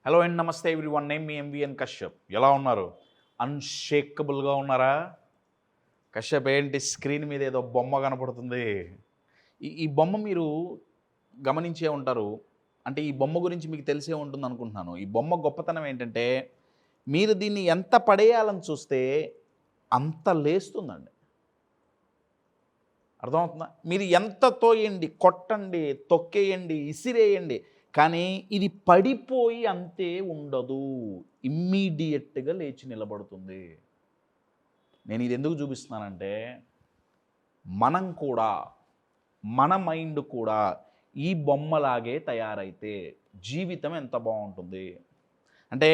Hello and నమస్తే everyone. Name మీ MVN Kashyap. ఎలా ఉన్నారు? అన్షేకబుల్గా ఉన్నారా? కశ్యప్ ఏంటి స్క్రీన్ మీద ఏదో బొమ్మ కనపడుతుంది. ఈ బొమ్మ మీరు గమనించే ఉంటారు. అంటే ఈ బొమ్మ గురించి మీకు తెలిసే ఉంటుంది అనుకుంటున్నాను. ఈ బొమ్మ గొప్పతనం ఏంటంటే మీరు దీన్ని ఎంత పడేయాలని చూస్తే అంత లేస్తుందండి. అర్థమవుతుందా? మీరు ఎంత తోయండి, కొట్టండి, తొక్కేయండి, ఇసిరేయండి, కానీ ఇది పడిపోయి అంతే ఉండదు. ఇమ్మీడియట్గా లేచి నిలబడుతుంది. నేను ఇది ఎందుకు చూపిస్తున్నానంటే మనం కూడా, మన మైండ్ కూడా ఈ బొమ్మలాగే తయారైతే జీవితం ఎంత బాగుంటుంది. అంటే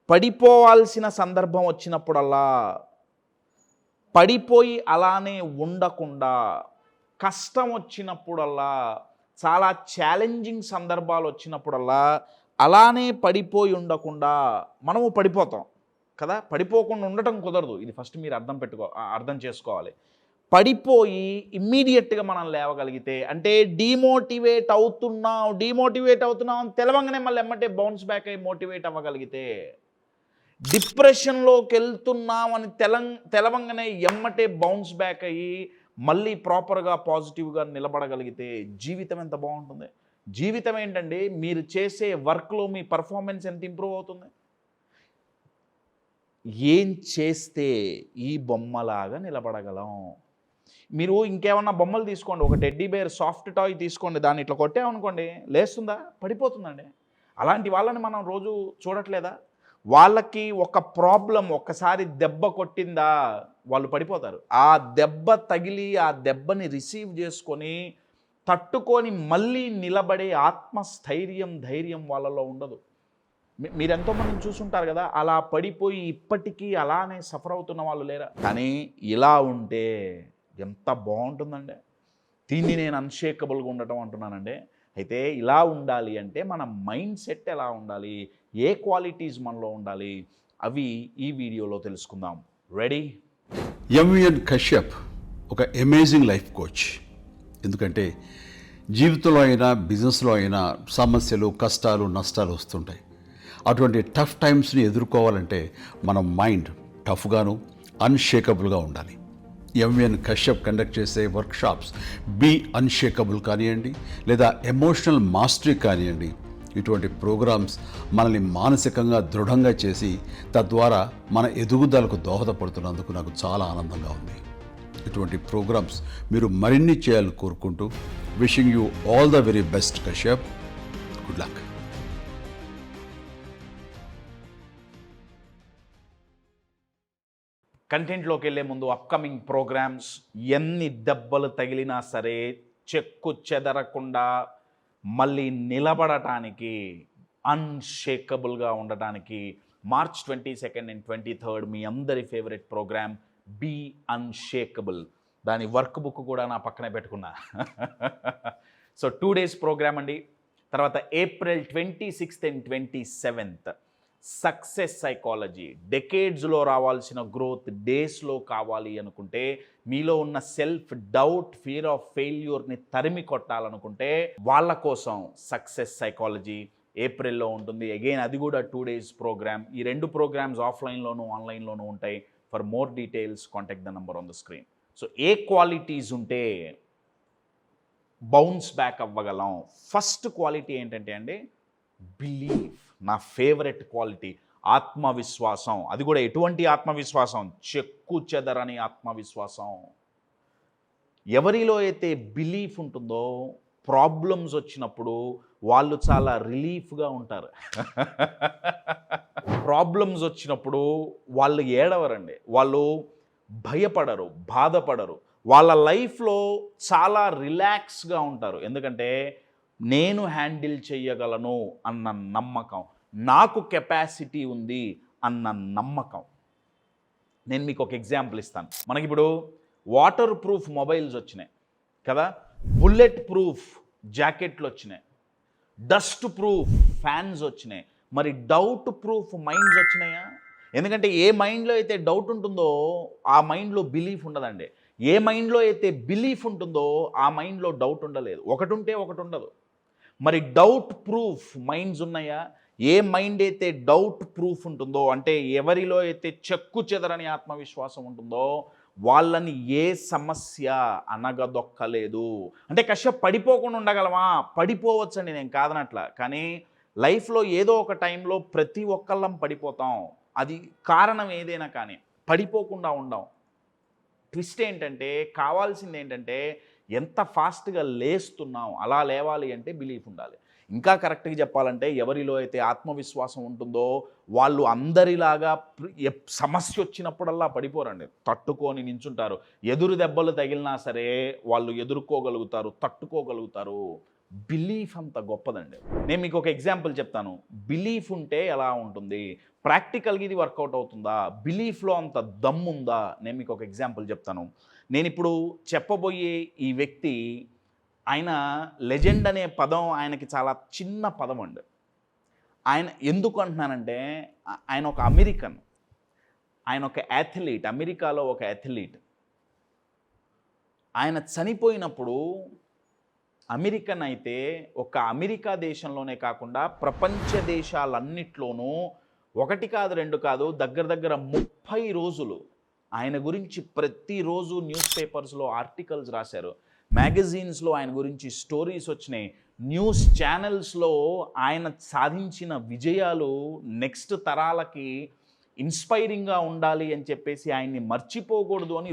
పడిపోవాల్సిన సందర్భం వచ్చినప్పుడల్లా పడిపోయి అలానే ఉండకుండా, కష్టం వచ్చినప్పుడల్లా, చాలా ఛాలెంజింగ్ సందర్భాలు వచ్చినప్పుడల్లా అలానే పడిపోయి ఉండకుండా మనము పడిపోతాం కదా. పడిపోకుండా ఉండటం కుదరదు. ఇది ఫస్ట్ మీరు అర్థం చేసుకోవాలి. పడిపోయి ఇమ్మీడియట్గా మనం లేవగలిగితే, అంటే డీమోటివేట్ అవుతున్నాం అని తెలవంగానే మళ్ళీ ఎమ్మటే బౌన్స్ బ్యాక్ అయ్యి మోటివేట్ అవ్వగలిగితే, డిప్రెషన్లోకి వెళ్తున్నామని తెలవంగానే ఎమ్మటే బౌన్స్ బ్యాక్ అయ్యి మళ్ళీ ప్రాపర్గా పాజిటివ్గా నిలబడగలిగితే జీవితం ఎంత బాగుంటుంది. జీవితం ఏంటండి, మీరు చేసే వర్క్లో మీ పర్ఫార్మెన్స్ ఎంత ఇంప్రూవ్ అవుతుంది. ఏం చేస్తే ఈ బొమ్మలాగా నిలబడగలం. మీరు ఇంకేమన్నా బొమ్మలు తీసుకోండి, ఒక టెడ్డీ బేర్ సాఫ్ట్ టాయ్ తీసుకోండి, దాన్ని ఇట్లా కొట్టామనుకోండి, లేస్తుందా? పడిపోతుందండి. అలాంటి వాళ్ళని మనం రోజు చూడట్లేదా? వాళ్ళకి ఒక ప్రాబ్లం ఒక్కసారి దెబ్బ కొట్టిందా వాళ్ళు పడిపోతారు. ఆ దెబ్బ తగిలి ఆ దెబ్బని రిసీవ్ చేసుకొని తట్టుకొని మళ్ళీ నిలబడే ధైర్యం వాళ్ళలో ఉండదు. మీరు ఎంతోమందిని చూసుంటారు కదా, అలా పడిపోయి ఇప్పటికీ అలానే సఫర్ అవుతున్న వాళ్ళు లేరా? కానీ ఇలా ఉంటే ఎంత బాగుంటుందండి. దీన్ని నేను అన్షేకబుల్గా ఉండటం అంటున్నానండి. అయితే ఇలా ఉండాలి అంటే మన మైండ్ సెట్ ఎలా ఉండాలి, ఏ క్వాలిటీస్ మనలో ఉండాలి, అవి ఈ వీడియోలో తెలుసుకుందాం. రెడీ? ఎంవిఎన్ కశ్యప్ ఒక అమేజింగ్ లైఫ్ కోచ్. ఎందుకంటే జీవితంలో అయినా బిజినెస్లో అయినా సమస్యలు, కష్టాలు, నష్టాలు వస్తుంటాయి. అటువంటి టఫ్ టైమ్స్ని ఎదుర్కోవాలంటే మన మైండ్ టఫ్గాను అన్షేకబుల్గా ఉండాలి. ఎంవిఎన్ కశ్యప్ కండక్ట్ చేసే వర్క్షాప్స్ బీ అన్షేకబుల్ కానివ్వండి, లేదా ఎమోషనల్ మాస్టరీ కానివ్వండి, ఇటువంటి ప్రోగ్రామ్స్ మనల్ని మానసికంగా దృఢంగా చేసి తద్వారా మన ఎదుగుదలకు దోహదపడుతున్నందుకు నాకు చాలా ఆనందంగా ఉంది. ఇటువంటి ప్రోగ్రామ్స్ మీరు మరిన్ని చేయాలని కోరుకుంటూ wishing you all the very best Kashyap. Good luck. కంటెంట్లోకి వెళ్ళే ముందు అప్కమింగ్ ప్రోగ్రామ్స్ ఎన్ని దెబ్బలు తగిలినా సరే చెక్కు చెదరకుండా మళ్ళీ నిలబడటానికి, అన్షేకబుల్గా ఉండటానికి March 22nd and 23rd మీ అందరి ఫేవరెట్ ప్రోగ్రామ్ బీ అన్షేకబుల్. దాని వర్క్ బుక్ కూడా నా పక్కనే పెట్టుకున్నా. సో 2 days ప్రోగ్రామ్ అండి. తర్వాత April 26th and 27th success psychology. డెకేడ్స్లో రావాల్సిన గ్రోత్ డేస్లో కావాలి అనుకుంటే, మీలో ఉన్న సెల్ఫ్ డౌట్, ఫియర్ ఆఫ్ ఫెయిల్యూర్ని తరిమి కొట్టాలనుకుంటే వాళ్ళ కోసం సక్సెస్ సైకాలజీ ఏప్రిల్లో ఉంటుంది. అగైన్ అది కూడా 2 days ప్రోగ్రామ్. ఈ 2 ప్రోగ్రామ్స్ ఆఫ్లైన్లోనూ ఆన్లైన్లోనూ ఉంటాయి. For more details contact the number on the screen. So A qualities ఉంటే బౌన్స్ బ్యాక్ అవ్వగలం? ఫస్ట్ క్వాలిటీ ఏంటంటే అండి, బిలీవ్. నా ఫేవరెట్ క్వాలిటీ ఆత్మవిశ్వాసం. అది కూడా ఎటువంటి ఆత్మవిశ్వాసం? చెక్కు చెదరని ఆత్మవిశ్వాసం. ఎవరిలో అయితే బిలీఫ్ ఉంటుందో ప్రాబ్లమ్స్ వచ్చినప్పుడు వాళ్ళు చాలా రిలీఫ్గా ఉంటారు. ప్రాబ్లమ్స్ వచ్చినప్పుడు వాళ్ళు ఏడవరండి, వాళ్ళు భయపడరు, బాధపడరు. వాళ్ళ లైఫ్లో చాలా రిలాక్స్గా ఉంటారు. ఎందుకంటే నేను హ్యాండిల్ చేయగలను అన్న నమ్మకం, నాకు కెపాసిటీ ఉంది అన్న నమ్మకం. నేను మీకు ఒక ఎగ్జాంపుల్ ఇస్తాను. మనకిప్పుడు వాటర్ ప్రూఫ్ మొబైల్స్ వచ్చినాయి కదా, బుల్లెట్ ప్రూఫ్ జాకెట్లు వచ్చినాయి, డస్ట్ ప్రూఫ్ ఫ్యాన్స్ వచ్చినాయి. మరి డౌట్ ప్రూఫ్ మైండ్స్ వచ్చినాయా? ఎందుకంటే ఏ మైండ్లో అయితే డౌట్ ఉంటుందో ఆ మైండ్లో బిలీఫ్ ఉండదండి. ఏ మైండ్లో అయితే బిలీఫ్ ఉంటుందో ఆ మైండ్లో డౌట్ ఉండలేదు. ఒకటి ఉంటే ఒకటి ఉండదు. మరి డౌట్ ప్రూఫ్ మైండ్స్ ఉన్నాయా? ఏ మైండ్ అయితే డౌట్ ప్రూఫ్ ఉంటుందో, అంటే ఎవరిలో అయితే చెక్కు చెదరని ఆత్మవిశ్వాసం ఉంటుందో వాళ్ళని ఏ సమస్య అనగదొక్కలేదు. అంటే కశ్యప్ పడిపోకుండా ఉండగలమా? పడిపోవచ్చండి, నేను కాదనట్లా. కానీ లైఫ్‌లో ఏదో ఒక టైంలో ప్రతి ఒక్కళ్ళం పడిపోతాం. అది కారణం ఏదైనా కానీ పడిపోకుండా ఉండం. ట్విస్ట్ ఏంటంటే, కావాల్సింది ఏంటంటే ఎంత ఫాస్ట్‌గా లేస్తున్నాం. అలా లేవాలి అంటే బిలీఫ్ ఉండాలి. ఇంకా కరెక్ట్‌గా చెప్పాలంటే ఎవరిలో అయితే ఆత్మవిశ్వాసం ఉంటుందో వాళ్ళు అందరిలాగా సమస్య వచ్చినప్పుడల్లా పడిపోరండి. తట్టుకొని నించుంటారు. ఎదురు దెబ్బలు తగిలినా సరే వాళ్ళు ఎదుర్కోగలుగుతారు, తట్టుకోగలుగుతారు. బిలీఫ్ అంత గొప్పదండి. నేను మీకు ఒక ఎగ్జాంపుల్ చెప్తాను. బిలీఫ్ ఉంటే ఎలా ఉంటుంది? ప్రాక్టికల్‌గా ఇది వర్కౌట్ అవుతుందా? బిలీఫ్‌లో అంత దమ్ముందా? నేను మీకు ఒక ఎగ్జాంపుల్ చెప్తాను. నేనిప్పుడు చెప్పబోయే ఈ వ్యక్తి, ఆయన లెజెండ్ అనే పదం ఆయనకి చాలా చిన్న పదం అండి. ఆయన ఎందుకు అంటున్నానంటే, ఆయన ఒక అమెరికన్. ఆయన ఒక అథ్లీట్. అమెరికాలో ఒక అథ్లీట్. ఆయన చనిపోయినప్పుడు అమెరికన్ అయితే ఒక అమెరికా దేశంలోనే కాకుండా ప్రపంచ దేశాలన్నిట్లోనూ ఒకటి కాదు, రెండు కాదు, దగ్గర దగ్గర 30 రోజులు ఆయన గురించి ప్రతిరోజు న్యూస్ పేపర్స్లో ఆర్టికల్స్ రాశారు. మ్యాగజైన్స్లో ఆయన గురించి స్టోరీస్ వచ్చినాయి. న్యూస్ ఛానల్స్లో ఆయన సాధించిన విజయాలు నెక్స్ట్ తరాలకి ఇన్స్పైరింగ్గా ఉండాలి అని చెప్పేసి ఆయన్ని మర్చిపోకూడదు అని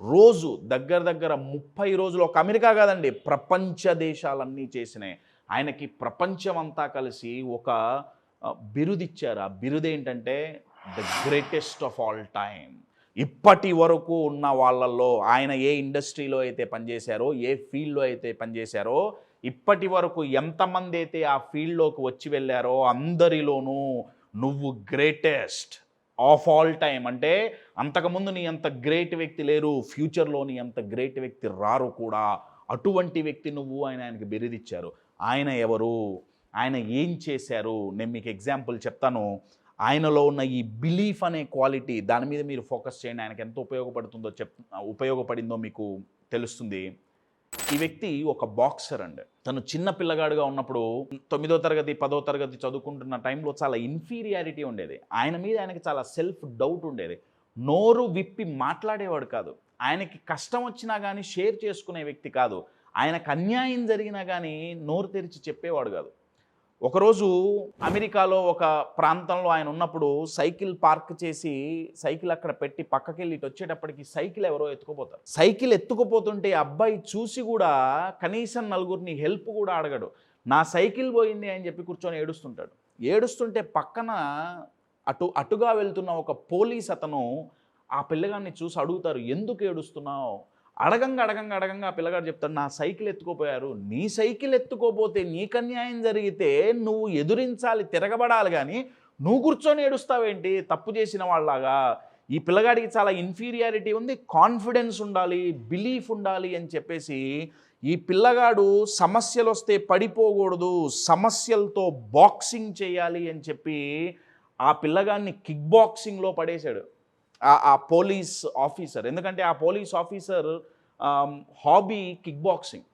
రోజు దగ్గర దగ్గర 30 రోజులు, ఒక అమెరికా కాదండి, ప్రపంచ దేశాలన్నీ చేసినాయి. ఆయనకి ప్రపంచం అంతా కలిసి ఒక బిరుదిచ్చారు. ఆ బిరుదు ఏంటంటే the greatest of all time. ఇప్పటి వరకు ఉన్న వాళ్ళల్లో ఆయన ఏ ఇండస్ట్రీలో అయితే పనిచేశారో, ఏ ఫీల్డ్లో అయితే పనిచేశారో, ఇప్పటి వరకు ఎంతమంది అయితే ఆ ఫీల్డ్లోకి వచ్చి వెళ్ళారో అందరిలోనూ నువ్వు గ్రేటెస్ట్ ఆఫ్ ఆల్ టైమ్. అంటే అంతకుముందు నీ అంత గ్రేట్ వ్యక్తి లేరు, ఫ్యూచర్లో నీ అంత గ్రేట్ వ్యక్తి రారు కూడా. అటువంటి వ్యక్తి నువ్వు అని ఆయనకి బిరుదిచ్చారు. ఆయన ఎవరు? ఆయన ఏం చేశారు? నేను మీకు ఎగ్జాంపుల్ చెప్తాను. ఆయనలో ఉన్న ఈ బిలీఫ్ అనే క్వాలిటీ, దాని మీద మీరు ఫోకస్ చేయండి. ఆయనకు ఎంత ఉపయోగపడిందో మీకు తెలుస్తుంది. ఈ వ్యక్తి ఒక బాక్సర్ అండి. తను చిన్న పిల్లగాడుగా ఉన్నప్పుడు 9వ తరగతి 10వ తరగతి చదువుకుంటున్న టైంలో చాలా ఇన్ఫీరియారిటీ ఉండేది. ఆయన మీద ఆయనకి చాలా సెల్ఫ్ డౌట్ ఉండేది. నోరు విప్పి మాట్లాడేవాడు కాదు. ఆయనకి కష్టం వచ్చినా కానీ షేర్ చేసుకునే వ్యక్తి కాదు. ఆయనకు అన్యాయం జరిగినా కానీ నోరు తెరిచి చెప్పేవాడు కాదు. ఒకరోజు అమెరికాలో ఒక ప్రాంతంలో ఆయన ఉన్నప్పుడు సైకిల్ పార్క్ చేసి సైకిల్ అక్కడ పెట్టి పక్కకెళ్ళి ఇటు వచ్చేటప్పటికి సైకిల్ ఎవరో ఎత్తుకుపోతారు. సైకిల్ ఎత్తుకుపోతుంటే అబ్బాయి చూసి కూడా కనీసం నలుగురిని హెల్ప్ కూడా అడగడు. నా సైకిల్ పోయింది అని చెప్పి కూర్చొని ఏడుస్తుంటాడు. ఏడుస్తుంటే పక్కన అటుగా వెళ్తున్న ఒక పోలీస్ అతను ఆ పిల్లగాడిని చూసి అడుగుతారు, ఎందుకు ఏడుస్తున్నావు? అడగంగా ఆ పిల్లగాడు చెప్తాడు, నా సైకిల్ ఎత్తుకోపోయారు. నీ సైకిల్ ఎత్తుకోపోతే నీకు అన్యాయం జరిగితే నువ్వు ఎదురించాలి, తిరగబడాలి, కానీ నువ్వు కూర్చొని ఏడుస్తావేంటి తప్పు చేసిన వాళ్ళలాగా? ఈ పిల్లగాడికి చాలా ఇన్ఫీరియారిటీ ఉంది, కాన్ఫిడెన్స్ ఉండాలి, బిలీఫ్ ఉండాలి అని చెప్పేసి ఈ పిల్లగాడు సమస్యలు వస్తే పడిపోకూడదు, సమస్యలతో బాక్సింగ్ చేయాలి అని చెప్పి ఆ పిల్లగాడిని కిక్ బాక్సింగ్లో పడేశాడు ఆ పోలీస్ ఆఫీసర్. ఎందుకంటే ఆ police officer hobby kick boxing.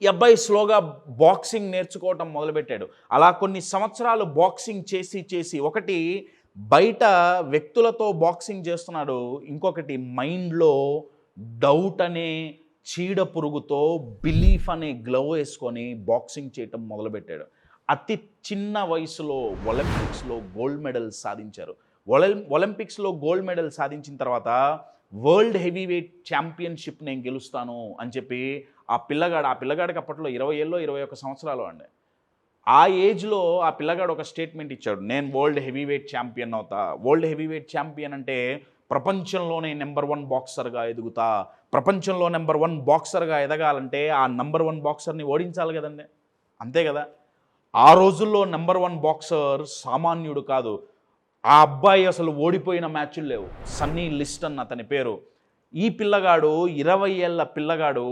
ఈ అబ్బాయి స్లోగా బాక్సింగ్ నేర్చుకోవటం మొదలుపెట్టాడు. అలా కొన్ని సంవత్సరాలు బాక్సింగ్ చేసి ఒకటి బయట వ్యక్తులతో బాక్సింగ్ చేస్తున్నాడు, ఇంకొకటి మైండ్లో డౌట్ అనే చీడ పురుగుతో బిలీఫ్ అనే గ్లవ్ వేసుకొని బాక్సింగ్ చేయటం మొదలుపెట్టాడు. అతి చిన్న వయసులో ఒలింపిక్స్లో గోల్డ్ మెడల్ సాధించారు. ఒలింపిక్స్లో గోల్డ్ మెడల్ సాధించిన తర్వాత వరల్డ్ హెవీ వెయిట్ ఛాంపియన్షిప్ నేను గెలుస్తాను అని చెప్పి ఆ పిల్లగాడికి అప్పట్లో 20 ఏళ్ళో 21 సంవత్సరాలు అండి. ఆ ఏజ్లో ఆ పిల్లగాడు ఒక స్టేట్మెంట్ ఇచ్చాడు, నేను వరల్డ్ హెవీ వెయిట్ ఛాంపియన్ అవుతా. వరల్డ్ హెవీ వెయిట్ ఛాంపియన్ అంటే ప్రపంచంలోనే నెంబర్ 1 బాక్సర్గా ఎదుగుతా. ప్రపంచంలో నెంబర్ 1 బాక్సర్గా ఎదగాలంటే ఆ నెంబర్ 1 బాక్సర్ని ఓడించాలి కదండి, అంతే కదా. ఆ రోజుల్లో నెంబర్ 1 బాక్సర్ సామాన్యుడు కాదు. ఆ అబ్బాయి అసలు ఓడిపోయిన మ్యాచ్లు లేవు. సన్నీ లిస్టన్ అతని పేరు. ఈ పిల్లగాడు 20 ఏళ్ళ పిల్లగాడు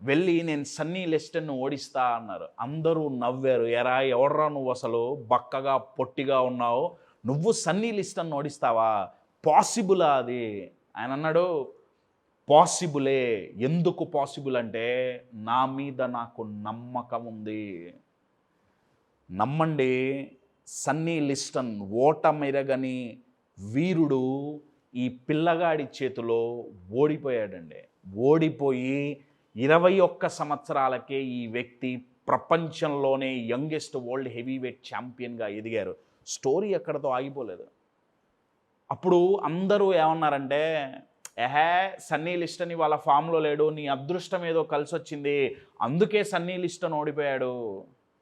వెళ్ళి నేను సన్నీ లిస్టన్ను ఓడిస్తా అన్నారు. అందరూ నవ్వారు. ఎరా ఎవడ్రా నువ్వు, అసలు బక్కగా పొట్టిగా ఉన్నావు, నువ్వు సన్నీ లిస్టన్ ఓడిస్తావా? పాసిబులా అది? ఆయన అన్నాడు, పాసిబులే. ఎందుకు పాసిబుల్ అంటే నా మీద నాకు నమ్మకం ఉంది. నమ్మండి, సన్నీ లిస్టన్ ఓటమిరగని వీరుడు ఈ పిల్లగాడి చేతిలో ఓడిపోయాడండి. ఓడిపోయి 21 సంవత్సరాలకే ఈ వ్యక్తి ప్రపంచంలోనే యంగెస్ట్ వరల్డ్ హెవీ వెయిట్ ఛాంపియన్గా ఎదిగారు. స్టోరీ ఎక్కడితో ఆగిపోలేదు. అప్పుడు అందరూ ఏమన్నారంటే, సన్నీ లిస్టన్ వాళ్ళ ఫామ్లో లేడు, నీ అదృష్టం ఏదో కలిసి వచ్చింది, అందుకే సన్నీ లిస్టన్ ఓడిపోయాడు.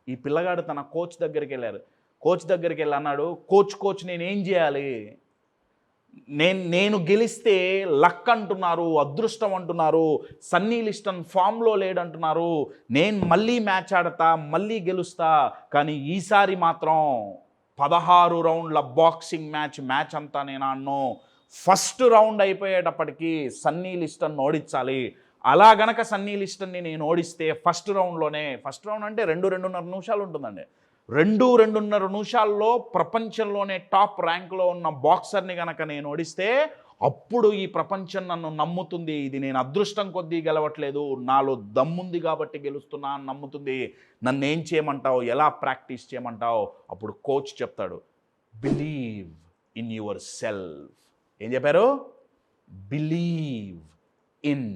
ఈ పిల్లగాడు తన కోచ్ దగ్గరికి వెళ్ళారు. కోచ్ దగ్గరికి వెళ్ళి అన్నాడు, కోచ్ నేనేం చేయాలి? నేను గెలిస్తే లక్ అంటున్నారు, అదృష్టం అంటున్నారు, సన్నీ లిస్టన్ ఫామ్లో లేడంటున్నారు, నేను మళ్ళీ మ్యాచ్ ఆడతా, మళ్ళీ గెలుస్తా, కానీ ఈసారి మాత్రం 16 రౌండ్ల బాక్సింగ్ మ్యాచ్ అంతా నేను ఆడను, ఫస్ట్ రౌండ్ అయిపోయేటప్పటికి సన్నీ లిస్టన్ ఓడించాలి. అలా గనక సన్నీ లిస్టన్ని నేను ఓడిస్తే ఫస్ట్ రౌండ్ అంటే 2-2.5 నిమిషాలు ఉంటుందండి. 2-2.5 నిమిషాల్లో ప్రపంచంలోనే టాప్ ర్యాంక్లో ఉన్న బాక్సర్ని గనక నేను ఓడిస్తే అప్పుడు ఈ ప్రపంచం నన్ను నమ్ముతుంది, ఇది నేను అదృష్టం కొద్దీ గెలవట్లేదు, నాలో దమ్ముంది కాబట్టి గెలుస్తున్నా అని నమ్ముతుంది. నన్ను ఏం చేయమంటావు, ఎలా ప్రాక్టీస్ చేయమంటావు? అప్పుడు కోచ్ చెప్తాడు, బిలీవ్ ఇన్ యువర్ సెల్ఫ్. ఏం చెప్పారు? Believe in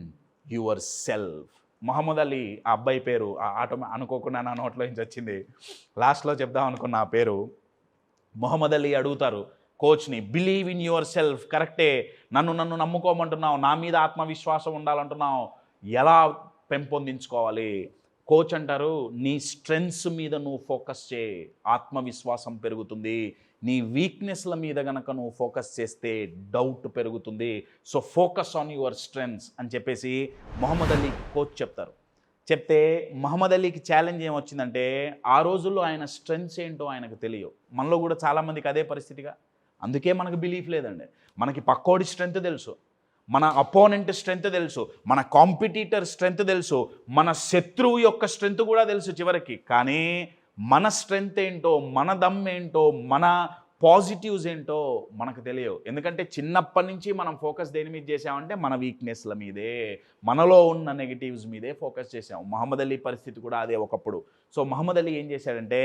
yourself. Muhammad Ali, ఆ అబ్బాయి పేరు అనుకోకుండా నా నోట్లో నుంచి వచ్చింది, లాస్ట్లో చెప్దాం అనుకున్న ఆ పేరు. మొహమ్మద్ అలీ అడుగుతారు కోచ్ని, బిలీవ్ ఇన్ యువర్ సెల్ఫ్, కరెక్టే, నన్ను నమ్ముకోమంటున్నావు, నా మీద ఆత్మవిశ్వాసం ఉండాలంటున్నావు, ఎలా పెంపొందించుకోవాలి? కోచ్ అంటారు, నీ స్ట్రెంగ్స్ మీద నువ్వు ఫోకస్ చేయి, ఆత్మవిశ్వాసం పెరుగుతుంది. నీ వీక్నెస్ల మీద కనుక నువ్వు ఫోకస్ చేస్తే డౌట్ పెరుగుతుంది. So focus on your strengths అని చెప్పేసి మొహమ్మద్ అలీ కోచ్ చెప్తారు. చెప్తే మొహమ్మద్ అలీకి ఛాలెంజ్ ఏమొచ్చిందంటే, ఆ రోజుల్లో ఆయన స్ట్రెంగ్స్ ఏంటో ఆయనకు తెలియవు. మనలో కూడా చాలామందికి అదే పరిస్థితిగా. అందుకే మనకు బిలీఫ్ లేదండి. మనకి పక్కోడి స్ట్రెంగ్త్ తెలుసు, మన అపోనెంట్ స్ట్రెంగ్త్ తెలుసు, మన కాంపిటీటర్ స్ట్రెంగ్త్ తెలుసు, మన శత్రువు యొక్క స్ట్రెంగ్త్ కూడా తెలుసు చివరికి. కానీ మన స్ట్రెంగ్త్ ఏంటో, మన దమ్ ఏంటో, మన పాజిటివ్స్ ఏంటో మనకు తెలియవు. ఎందుకంటే చిన్నప్పటి నుంచి మనం ఫోకస్ దేని మీద చేసామంటే మన వీక్నెస్ల మీదే, మనలో ఉన్న నెగిటివ్స్ మీదే ఫోకస్ చేసాం. మొహమ్మద్ అలీ పరిస్థితి కూడా అదే ఒకప్పుడు. సో మొహమ్మద్ అలీ ఏం చేశాడంటే,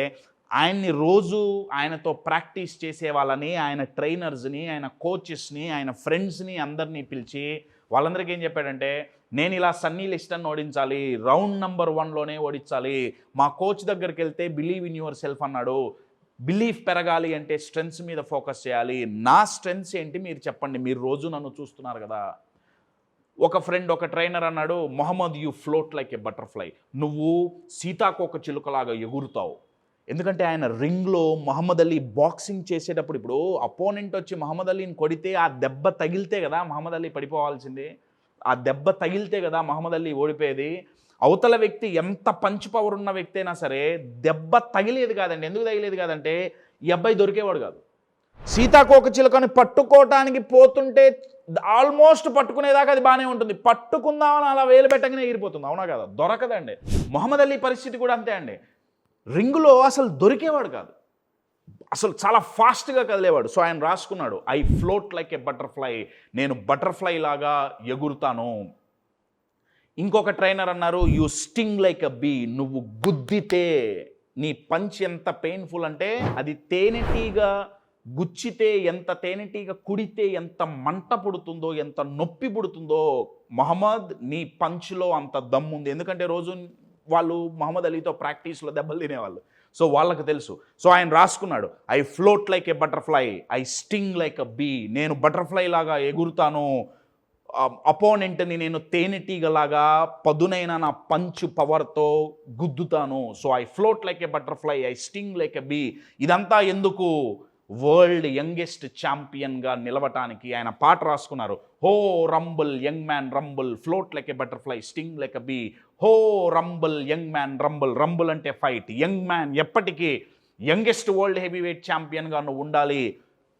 ఆయన్ని రోజు ఆయనతో ప్రాక్టీస్ చేసే వాళ్ళని, ఆయన ట్రైనర్స్ని, ఆయన కోచెస్ని, ఆయన ఫ్రెండ్స్ని అందరినీ పిలిచి వాళ్ళందరికీ ఏం చెప్పాడంటే, నేను ఇలా సన్నీ లిస్టన్ ఓడించాలి, రౌండ్ నెంబర్ 1లోనే ఓడించాలి, మా కోచ్ దగ్గరికి వెళ్తే బిలీవ్ ఇన్ యువర్ సెల్ఫ్ అన్నాడు. బిలీఫ్ పెరగాలి అంటే స్ట్రెంగ్స్ మీద ఫోకస్ చేయాలి. నా స్ట్రెంగ్స్ ఏంటి మీరు చెప్పండి, మీరు రోజు నన్ను చూస్తున్నారు కదా. ఒక ఫ్రెండ్, ఒక ట్రైనర్ అన్నాడు, Muhammad you float like a butterfly, నువ్వు సీతాకోక చిలుకలాగా ఎగురుతావు. ఎందుకంటే ఆయన రింగ్లో మొహమ్మద్ అలీ బాక్సింగ్ చేసేటప్పుడు, ఇప్పుడు అపోనెంట్ వచ్చి మొహమ్మద్ అలీని కొడితే ఆ దెబ్బ తగిలితే కదా మొహమ్మద్ అలీ పడిపోవాల్సింది, ఆ దెబ్బ తగిలితే కదా మొహమ్మద్ అలీ ఓడిపోయేది. అవతల వ్యక్తి ఎంత పంచ్ పవర్ ఉన్న వ్యక్తి అయినా సరే దెబ్బ తగిలేది కాదండి. ఎందుకు తగిలేది కాదంటే ఈ అబ్బాయి దొరికేవాడు కాదు. సీతాకోక చిలుకని పట్టుకోవటానికి పోతుంటే ఆల్మోస్ట్ పట్టుకునేదాకా అది బాగానే ఉంటుంది, పట్టుకుందామని అలా వేలు పెట్టగానే ఎగిరిపోతుంది, అవునా కదా, దొరకదండి. మొహమ్మద్ అలీ పరిస్థితి కూడా అంతే అండి. రింగులో అసలు దొరికేవాడు కాదు, అసలు చాలా ఫాస్ట్గా కదిలేవాడు. సో ఆయన రాసుకున్నాడు, I float like a butterfly, నేను బటర్ఫ్లై లాగా ఎగురుతాను. ఇంకొక ట్రైనర్ అన్నారు, you sting like a bee, నువ్వు గుద్దితే నీ పంచ్ ఎంత పెయిన్ఫుల్ అంటే అది తేనెటీగా గుచ్చితే, ఎంత తేనెటీగా కుడితే ఎంత మంట పుడుతుందో, ఎంత నొప్పి పుడుతుందో, మొహమ్మద్ నీ పంచ్లో అంత దమ్ముంది. ఎందుకంటే రోజు వాళ్ళు మొహమ్మద్ అలీతో ప్రాక్టీస్లో దెబ్బలు తినేవాళ్ళు, సో వాళ్ళకు తెలుసు. సో ఆయన రాసుకున్నాడు, I float like a butterfly, I sting like a bee, నేను బటర్ఫ్లై లాగా ఎగురుతాను, అపోనెంట్ని నేను తేనెటీగలాగా పదునైన నా పంచ్ పవర్తో గుద్దుతాను. So I float like a butterfly, I sting like a bee. ఇదంతా ఎందుకు? వరల్డ్ యంగెస్ట్ ఛాంపియన్గా నిలవటానికి. ఆయన పాట రాసుకున్నారు, ho rumble young man rumble, float like a butterfly, sting like a bee, ho rumble young man rumble. Rumble అంటే fight, young man ఎప్పటికీ youngest world heavy weight ఛాంపియన్గా నువ్వు ఉండాలి.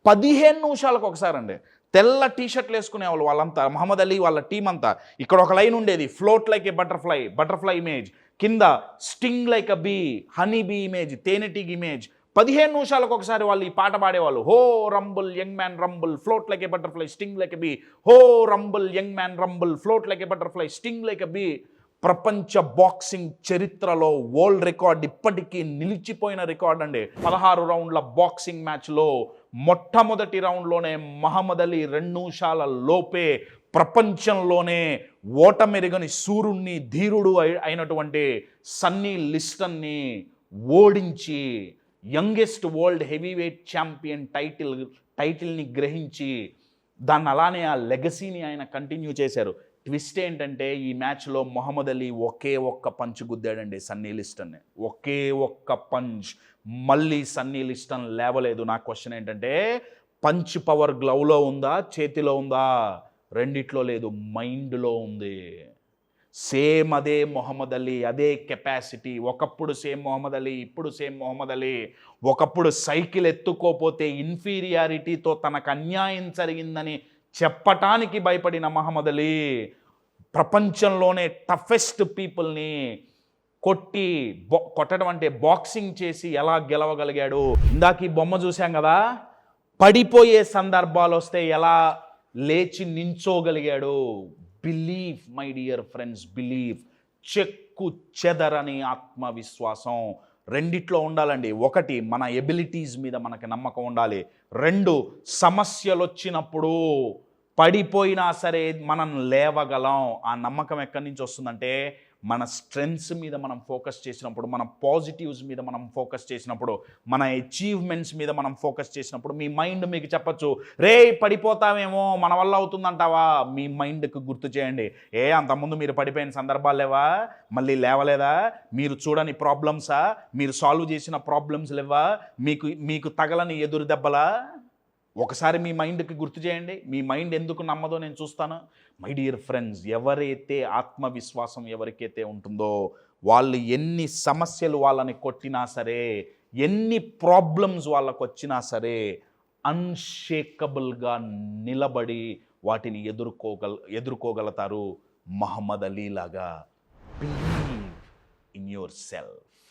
15 నిమిషాలకు ఒకసారి అండి, తెల్ల టీషర్ట్లు వేసుకునేవాళ్ళు వాళ్ళంతా, మహమ్మద్ అలీ వాళ్ళ టీం అంతా. ఇక్కడ ఒక లైన్ ఉండేది, float like a butterfly, butterfly image, కింద sting like a bee, honey bee image, తేనెటీగ్ ఇమేజ్. 15 నిమిషాలకు ఒకసారి వాళ్ళు ఈ పాట పాడేవాళ్ళు, ho rumble young man rumble, float like a butterfly, sting like a bee, ho rumble young man rumble, float like a butterfly, sting like a bee. ప్రపంచ boxing చరిత్రలో world record, ఇప్పటికీ నిలిచిపోయిన రికార్డ్ అండి. 16 రౌండ్ల బాక్సింగ్ మ్యాచ్లో మొట్టమొదటి రౌండ్లోనే మహమ్మద్ అలీ 2 నిమిషాల లోపే ప్రపంచంలోనే ఓటమెరుగని సూర్యుణ్ణి, ధీరుడు అయినటువంటి సన్నీ లిస్టన్ని ఓడించి యంగెస్ట్ వరల్డ్ హెవీవెయిట్ ఛాంపియన్ టైటిల్ని గ్రహించి దాన్ని అలానే ఆ లెగసీని ఆయన కంటిన్యూ చేశారు. ట్విస్ట్ ఏంటంటే ఈ మ్యాచ్లో మొహమ్మద్ అలీ ఒకే ఒక్క పంచ్ గుద్దాడండి సన్నీ లిస్టన్ని, ఒకే ఒక్క పంచ్. మళ్ళీ సన్నీ లిస్టన్ లేవలేదు. నా క్వశ్చన్ ఏంటంటే పంచ్ పవర్ గ్లౌలో ఉందా, చేతిలో ఉందా? రెండిట్లో లేదు, మైండ్లో ఉంది. సేమ్ అదే మొహమ్మద్ అలీ, అదే కెపాసిటీ. ఒకప్పుడు సేమ్ మొహమ్మద్ అలీ, ఇప్పుడు సేమ్ మొహమ్మద్ అలీ. ఒకప్పుడు సైకిల్ ఎత్తుకోపోతే ఇన్ఫీరియారిటీతో తనకు అన్యాయం జరిగిందని చెప్పటానికి భయపడిన మహమ్మద్ అలీ ప్రపంచంలోనే టఫెస్ట్ పీపుల్ని కొట్టడం అంటే బాక్సింగ్ చేసి ఎలా గెలవగలిగాడు. ఇందాక ఈ బొమ్మ చూసాం కదా, పడిపోయే సందర్భాలు వస్తే ఎలా లేచి నించోగలిగాడు. Believe my dear friends, believe. చెక్కు చెదరని ఆత్మవిశ్వాసం రెండిట్లో ఉండాలండి. ఒకటి, మన ఎబిలిటీస్ మీద మనకు నమ్మకం ఉండాలి. 2, సమస్యలు వచ్చినప్పుడు పడిపోయినా సరే మనం లేవగలం. ఆ నమ్మకం ఎక్కడి నుంచి వస్తుందంటే మన స్ట్రెంగ్స్ మీద మనం ఫోకస్ చేసినప్పుడు, మన పాజిటివ్స్ మీద మనం ఫోకస్ చేసినప్పుడు, మన అచీవ్మెంట్స్ మీద మనం ఫోకస్ చేసినప్పుడు మీ మైండ్ మీకు చెప్పచ్చు, రే పడిపోతామేమో, మన వల్ల అవుతుందంటావా? మీ మైండ్కి గుర్తు చేయండి, అంతకుముందు మీరు పడిపోయిన సందర్భాలు లేవా? మళ్ళీ లేవలేదా? మీరు చూడని ప్రాబ్లమ్సా? మీరు సాల్వ్ చేసిన ప్రాబ్లమ్స్ లేవా? మీకు తగలని ఎదురు దెబ్బలా? ఒకసారి మీ మైండ్కి గుర్తు చేయండి. మీ మైండ్ ఎందుకు నమ్మదో నేను చూస్తాను. మై డియర్ ఫ్రెండ్స్, ఎవరైతే ఆత్మవిశ్వాసం ఎవరికైతే ఉంటుందో వాళ్ళు ఎన్ని సమస్యలు వాళ్ళని కొట్టినా సరే, ఎన్ని ప్రాబ్లమ్స్ వాళ్ళకు వచ్చినా సరే అన్షేకబుల్గా నిలబడి వాటిని ఎదుర్కోగలుగుతారు. మహమ్మద్ అలీ లాగా. Believe in your self.